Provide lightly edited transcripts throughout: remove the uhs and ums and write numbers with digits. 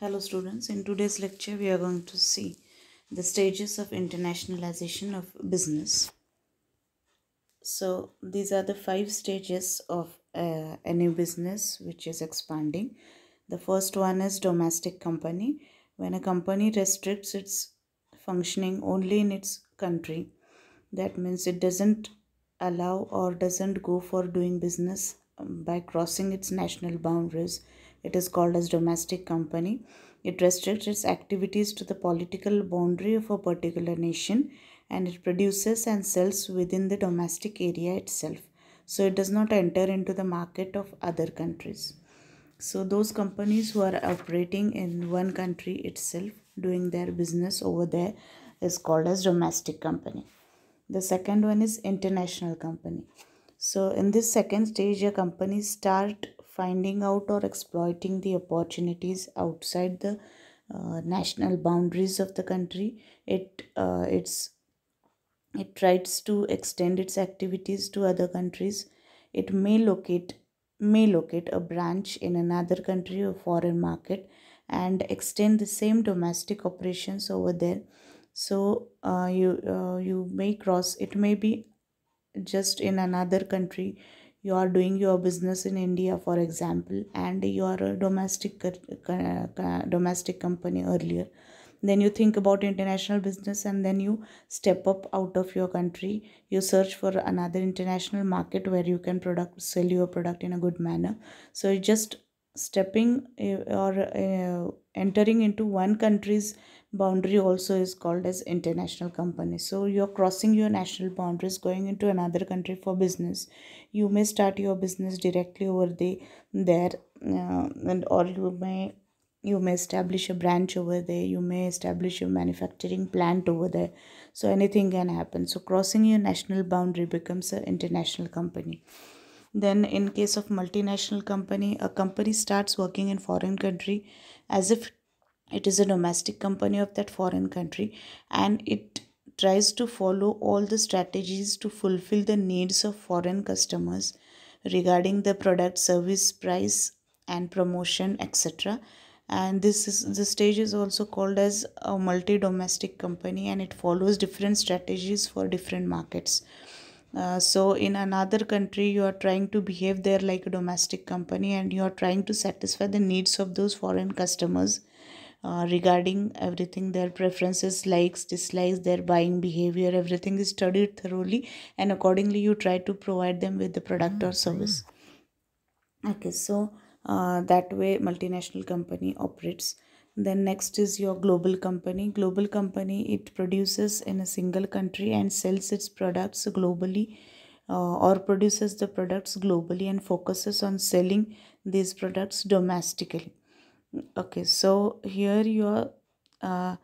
Hello students, in today's lecture we are going to see the stages of internationalization of business. So these are the 5 stages of any business which is expanding. The first one is domestic company. When a company restricts its functioning only in its country, that means it doesn't allow or doesn't go for doing business by crossing its national boundaries. It is called as domestic company. It restricts its activities to the political boundary of a particular nation, and it produces and sells within the domestic area itself. So it does not enter into the market of other countries. So those companies who are operating in one country itself, doing their business over there, is called as domestic company. The second one is international company. So in this second stage, a company start finding out or exploiting the opportunities outside the national boundaries of the country. It tries to extend its activities to other countries. It may locate a branch in another country or foreign market and extend the same domestic operations over there. So you may cross. It may be just in another country. You are doing your business in India, for example, and you are a domestic company earlier. Then you think about international business, and then you step up out of your country. You search for another international market where you can sell your product in a good manner. So you just stepping or entering into one country's boundary also is called as international company. So you're crossing your national boundaries, going into another country for business. You may start your business directly over there, and or you may establish a branch over there. You may establish a manufacturing plant over there. So anything can happen. So crossing your national boundary becomes an international company. Then in case of multinational company, a company starts working in foreign country as if it is a domestic company of that foreign country, and it tries to follow all the strategies to fulfill the needs of foreign customers regarding the product, service, price and promotion, etc. And the stage is also called as a multi domestic company, and it follows different strategies for different markets. So in another country, you are trying to behave there like a domestic company, and you are trying to satisfy the needs of those foreign customers regarding everything, their preferences, likes, dislikes, their buying behavior. Everything is studied thoroughly, and accordingly you try to provide them with the product or service. Okay, so that way multinational company operates. Then next is your global company. Global company, it produces in a single country and sells its products globally, or produces the products globally and focuses on selling these products domestically. Okay, so here you are,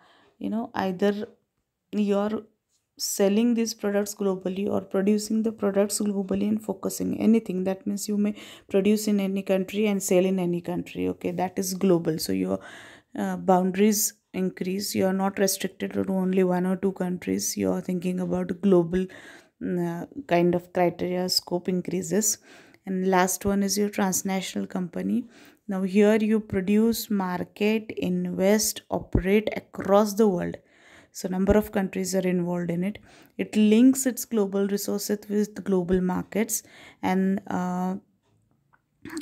either you're selling these products globally or producing the products globally and focusing anything. That means you may produce in any country and sell in any country. Okay, that is global. So your boundaries increase. You are not restricted to only one or two countries. You are thinking about global kind of criteria. Scope increases. And last one is your transnational company. Now here you produce, market, invest, operate across the world. So number of countries are involved in it. It links its global resources with global markets, and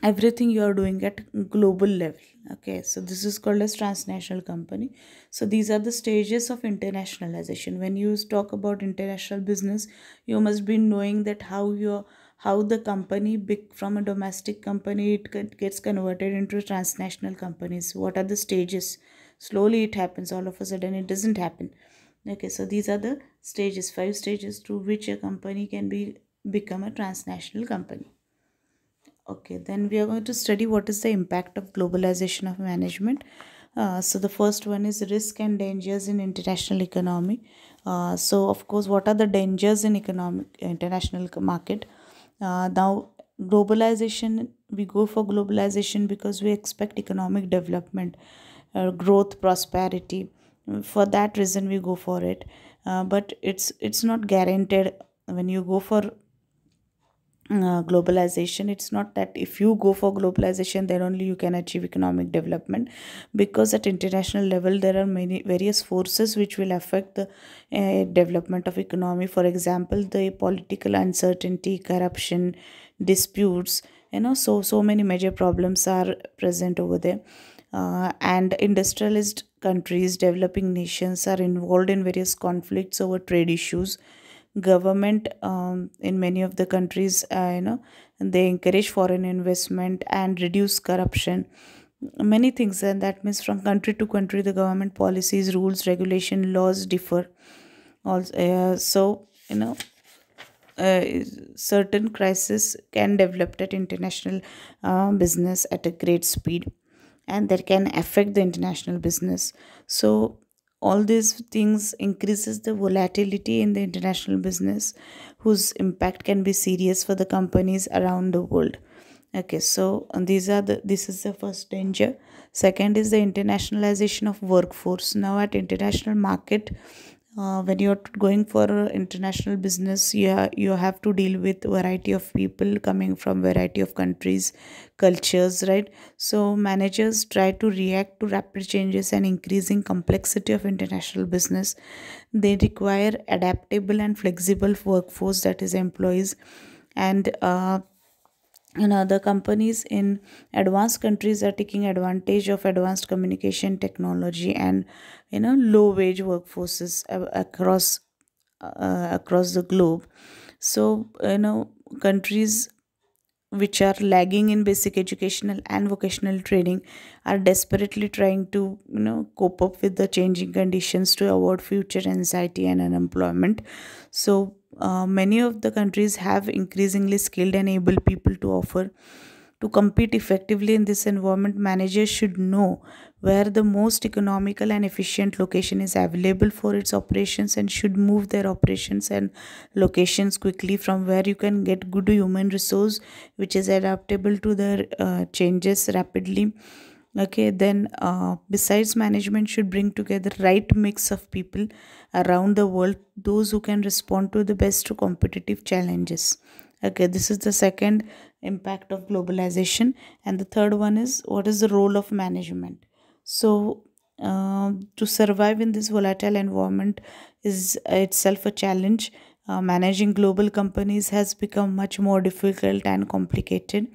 everything you are doing at global level. Okay, so this is called as transnational company. So these are the stages of internationalization. When you talk about international business, you must be knowing that how the company from a domestic company, it gets converted into transnational companies. What are the stages? Slowly it happens. All of a sudden it doesn't happen. Okay, so these are the stages, 5 stages through which a company can become a transnational company. Okay, then we are going to study what is the impact of globalization of management. So the first one is risk and dangers in international economy. So of course, what are the dangers in international market? Now, globalization, we go for globalization because we expect economic development, growth, prosperity. For that reason, we go for it. But it's not guaranteed. When you go for globalization. It's not that if you go for globalization then only you can achieve economic development, because at international level there are many various forces which will affect the development of economy. For example, the political uncertainty, corruption, disputes, so many major problems are present over there. And industrialist countries, developing nations are involved in various conflicts over trade issues. Government in many of the countries, they encourage foreign investment and reduce corruption, many things. And that means from country to country the government policies, rules, regulation, laws differ also. Uh, certain crises can develop at international business at a great speed, and that can affect the international business. So all these things increases the volatility in the international business, whose impact can be serious for the companies around the world. Okay, so this is the first danger. Second is the internationalization of workforce. Now at international market, when you're going for international business, you have to deal with variety of people coming from variety of countries, cultures, right? So managers try to react to rapid changes and increasing complexity of international business. They require adaptable and flexible workforce, that is employees. And the companies in advanced countries are taking advantage of advanced communication technology and low wage workforces across the globe. So countries which are lagging in basic educational and vocational training are desperately trying to cope up with the changing conditions to avoid future anxiety and unemployment. So many of the countries have increasingly skilled and able people to offer. To compete effectively in this environment, managers should know where the most economical and efficient location is available for its operations, and should move their operations and locations quickly from where you can get good human resource which is adaptable to the changes rapidly. Okay, then besides, management should bring together right mix of people around the world, those who can respond to the best to competitive challenges. Okay, this is the second impact of globalization. And the third one is, what is the role of management? So to survive in this volatile environment is itself a challenge. Managing global companies has become much more difficult and complicated,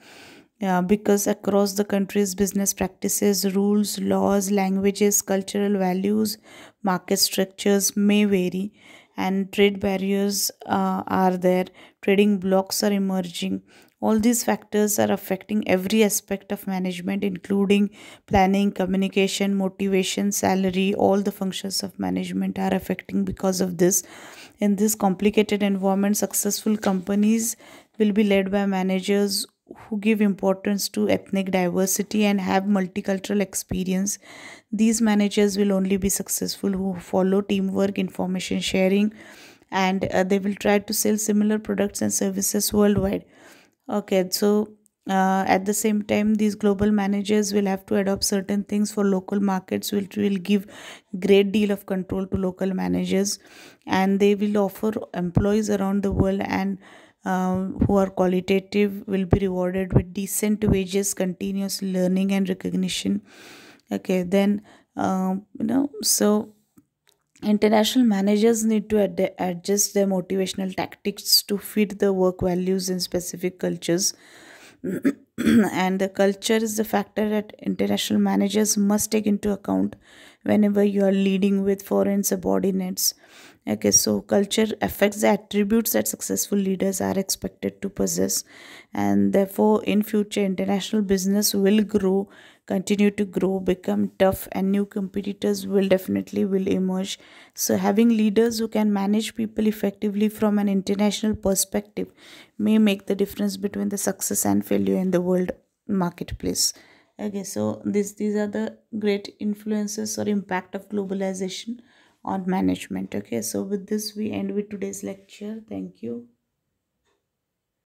because across the countries, business practices, rules, laws, languages, cultural values, market structures may vary, and trade barriers are there, trading blocks are emerging. All these factors are affecting every aspect of management, including planning, communication, motivation, salary. All the functions of management are affecting because of this. In this complicated environment, successful companies will be led by managers who give importance to ethnic diversity and have multicultural experience. These managers will only be successful who follow teamwork, information sharing, and they will try to sell similar products and services worldwide. Okay, so at the same time, these global managers will have to adopt certain things for local markets, which will give great deal of control to local managers, and they will offer employees around the world, and who are qualitative will be rewarded with decent wages, continuous learning, and recognition. Okay, then so international managers need to adjust their motivational tactics to fit the work values in specific cultures. And the culture is the factor that international managers must take into account whenever you are leading with foreign subordinates. Okay, so culture affects the attributes that successful leaders are expected to possess, and therefore, in future, international business will grow, continue to grow, become tough, and new competitors will emerge. So, having leaders who can manage people effectively from an international perspective may make the difference between the success and failure in the world marketplace. Okay, so these are the great influences or impact of globalization on management. Okay, so with this we end with today's lecture. Thank you.